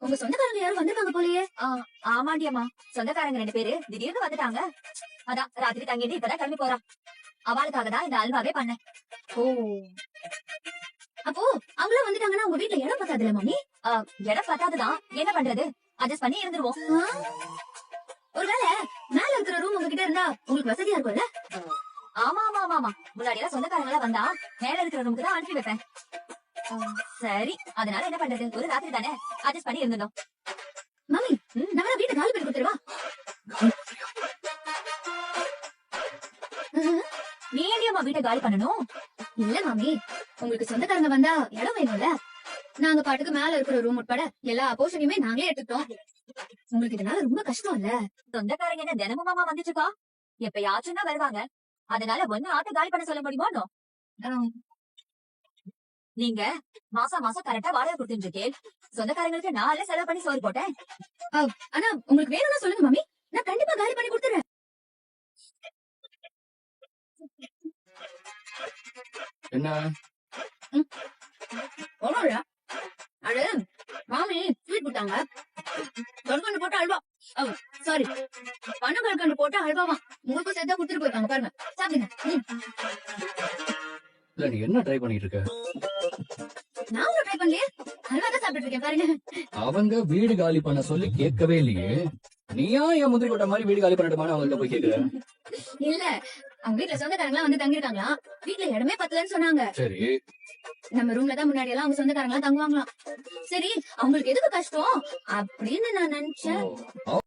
உங்க சொந்தக்காரங்க யாரும் வந்திருக்காங்க போலயே. ஆமாண்டி அம்மா, சொந்தக்காரங்க 2 பேரு திடீர்னு வந்துட்டாங்க. அதான் ராத்திரி தங்கிட்டு இப்பதான் கிளம்பி போறா. அவளுக்காக தான் இந்த அல்வாவே பண்ணேன். ஓ, அப்போ அவங்களும் வந்துட்டாங்கன்னா உங்க வீட்ல இடம் பத்தாதுல மாமி. இடம் பத்தாதுதான், என்ன பண்றது, அட்ஜஸ்ட் பண்ணி இருந்துருவோம். ஒருவேளை மேல இருக்கிற ரூம் உங்ககிட்ட இருந்தா உங்களுக்கு வசதியா இருக்கும்ல. ஆமா ஆமா ஆமா ஆமா, முன்னாடி எல்லாம் சொந்தக்காரங்க எல்லாம் வந்தா மேல இருக்கிற ரூமுக்கு தான் அனுப்பி வைப்பேன். சரி, அதனால என்ன பண்றது, ஒரு ராத்திரி தானே, அட்ஜஸ்ட் பண்ணி இருந்துடும். மாமி, நான் வேணா வீட்டை காலி பண்ணி கொடுத்துருவா. நீ ஏன்டி அம்மா வீட்டை காலி பண்ணணும்? இல்ல மாமி, உங்களுக்கு சொந்தக்காரங்க வந்தா இடம் வேணும்ல. நாங்க பாட்டுக்கு மேல இருக்கிற ரூம் உட்பட எல்லா போர்ஷனையுமே நாங்களே எடுத்துட்டோம். உங்களுக்கு இதனால ரொம்ப கஷ்டம் இல்ல. சொந்தக்காரங்க என்ன தினமும் மாமா வந்துட்டு இருக்கா? எப்பயாச்சும் தான் வருவாங்க. அதனால ஒண்ணு ஆட்டை காலி பண்ண சொல்ல முடியுமா? நீங்க மாசம் மாசம் கரெக்டா வாடகை கொடுத்துருக்கே, சொந்தக்காரங்களுக்கு நாளே செலவு பண்ணி சோறு போட்டேன். ஆனா உங்களுக்கு வேணும்னா சொல்லுங்க மாமி, நான் கண்டிப்பா காலி பண்ணி கொடுத்துறேன். என்ன ஒண்ணும் இல்ல, அது மாமி ஸ்வீட் கொடுத்தாங்க. கல்கண்டு போட்டு அல்வா, சாரி, பணம் கல்கண்டு போட்டு அல்வாவா உங்களுக்கும் சேர்த்தா கொடுத்துட்டு போயிருக்காங்க. பாருங்க, சாப்பிடுங்க. இல்ல, நீ என்ன ட்ரை பண்ணிட்டு இருக்க? நான் ஒன்னும் ட்ரை பண்ணலையே, அல்வா தான் சாப்பிட்டு இருக்கேன். பாருங்க, அவங்க வீடு காலி பண்ண சொல்லி கேட்கவே இல்லையே. நீயா என் முந்திரி கொட்ட மாதிரி வீடு காலி பண்ணட்டுமான்னு அவங்கள்ட்ட போய் கேக்குற? இல்ல, அவங்க வீட்டுல சொந்தக்காரங்களா வந்து தங்கிருக்காங்களா, வீட்டுல இடமே பத்தலன்னு சொன்னாங்க. சரி, நம்ம ரூம்ல தான் முன்னாடி எல்லாம் அவங்க சொந்தக்காரங்களா தங்குவாங்களாம். சரி, அவங்களுக்கு எதுக்கு கஷ்டம் அப்படின்னு நான் நினைச்சேன்.